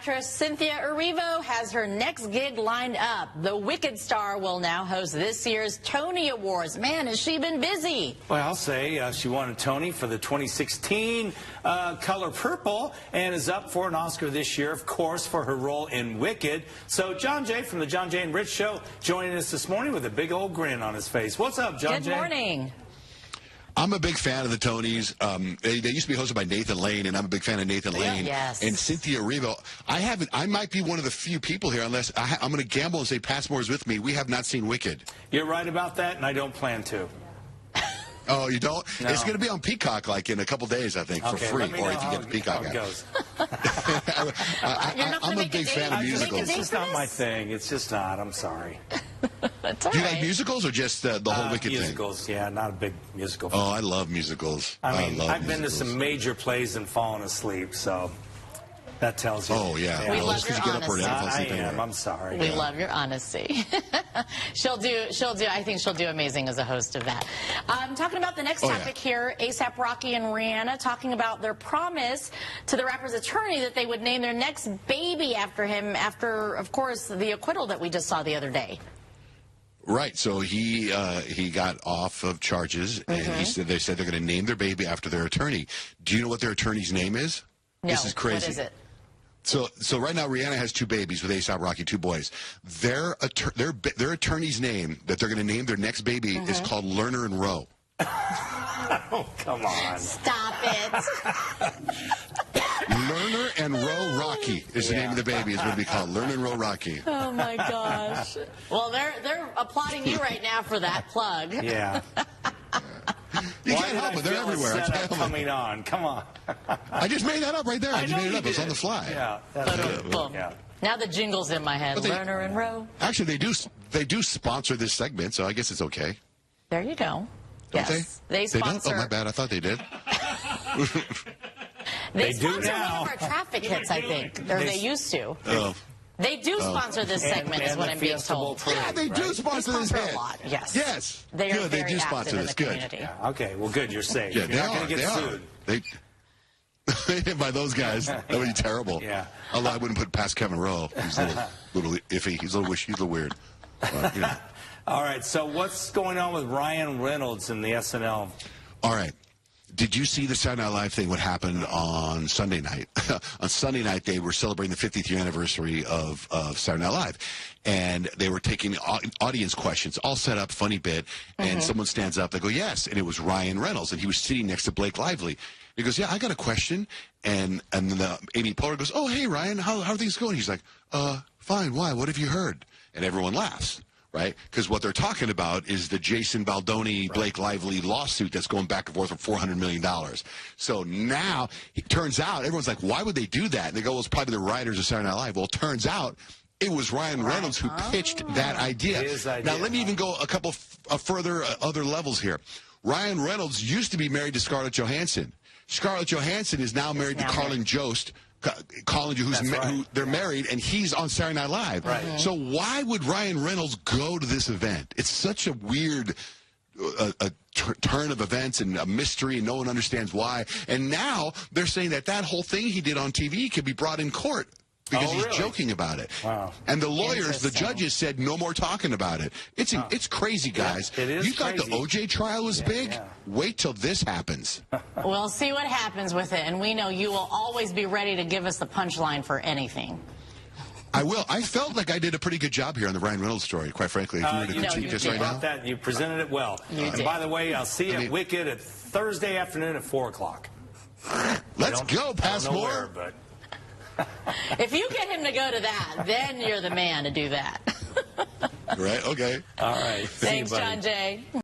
actress Cynthia Erivo has her next gig lined up. The Wicked star will now host this year's Tony Awards. Man, has she been busy. Well, I'll say she won a Tony for the 2016 Color Purple and is up for an Oscar this year, of course, for her role in Wicked. So Johnjay from the Johnjay and Rich Show joining us this morning with a big old grin on his face. What's up, Johnjay? Good morning. I'm a big fan of the Tonys. They used to be hosted by Nathan Lane, and I'm a big fan of Nathan Lane. Yes. And Cynthia Erivo. I might be one of the few people here, unless I'm going to gamble and say Passmore's with me. We have not seen Wicked. You're right about that, and I don't plan to. Oh, you don't? No. It's going to be on Peacock, like, in a couple days, I think, for free, or you can get the Peacock how it goes. I'm a big fan of musicals. It's just not my thing. It's just not. I'm sorry. Do you like musicals or just the whole Wicked musicals, thing? Yeah, not a big musical fan. Oh, I love musicals. I mean, I've musicals. been to some major plays and fallen asleep, so that tells you. Oh, yeah. We well, love your honesty. I am. I'm sorry. We love your honesty. I think she'll do amazing as a host of that. Talking about the next topic here, A$AP Rocky and Rihanna talking about their promise to the rapper's attorney that they would name their next baby after him after, of course, the acquittal that we just saw the other day. Right, so he got off of charges, and they said they're going to name their baby after their attorney. Do you know what their attorney's name is? No, this is crazy. What is it? So right now Rihanna has 2 babies with A$AP Rocky, 2 boys. Their attorney's name that they're going to name their next baby is called Lerner Rowe. Oh, come on. Stop it. Lerner and Rowe Rocky is the name of the baby. Is going to be called Lerner Rowe Rocky. Oh my gosh. Well, they're applauding you right now for that plug. Yeah. You can't help it. They're everywhere. I can't help it. Coming on. Come on. I just made that up right there. I just made it up. It was on the fly. Yeah. Boom. Yeah. Now the jingle's in my head. Lerner and Rowe. Actually, they do sponsor this segment, so I guess it's okay. There you go. Don't yes. They sponsor. don't? Oh, my bad. I thought they did. They do sponsor now. one of our traffic hits, I think. Or they used to. Oh. They do sponsor this segment, is what I'm being told. Yeah, they do sponsor this sponsor hit. a lot, yes. Yes. They are good. They very do active sponsor in this. the Good. community. Yeah, okay, well, good. You're safe. Yeah, You're they not are. going to get They sued. are. By those guys, that would be terrible. Yeah. Although I wouldn't put past Kevin Rowe. He's a little iffy. He's a little weird. But, you know. All right, so what's going on with Ryan Reynolds in the SNL? All right. Did you see the Saturday Night Live thing, what happened on Sunday night? On Sunday night, they were celebrating the 50th year anniversary of Saturday Night Live. And they were taking audience questions, all set up, funny bit. And someone stands up, they go, yes. And it was Ryan Reynolds. And he was sitting next to Blake Lively. He goes, yeah, I got a question. And Amy Poehler goes, oh, hey, Ryan, how are things going? He's like, fine, why? What have you heard? And everyone laughs. Right? Because what they're talking about is the Jason Baldoni, Blake Lively lawsuit that's going back and forth for $400 million. So now, it turns out, everyone's like, why would they do that? And they go, well, it's probably the writers of Saturday Night Live. Well, it turns out, it was Ryan Reynolds who pitched that idea. Now, let me even go a couple further other levels here. Ryan Reynolds used to be married to Scarlett Johansson. Scarlett Johansson is now married to Colin Jost. Who they're married, and he's on Saturday Night Live. Right. So why would Ryan Reynolds go to this event? It's such a weird turn of events and a mystery, and no one understands why. And now they're saying that whole thing he did on TV could be brought in court because he's joking about it. Wow. And the lawyers, the judges said no more talking about it. It's crazy, guys. Yeah, it is You thought crazy. the OJ trial was big? Yeah. Wait till this happens. We'll see what happens with it, and we know you will always be ready to give us the punchline for anything. I will. I felt like I did a pretty good job here on the Ryan Reynolds story, quite frankly. If you were to critique this right now. You presented it well. And by the way, I'll see you at Wicked at Thursday afternoon at 4 o'clock. Let's go, Passmore. But if you get him to go to that, then you're the man to do that. Right? Okay. all right. Thanks, Johnjay.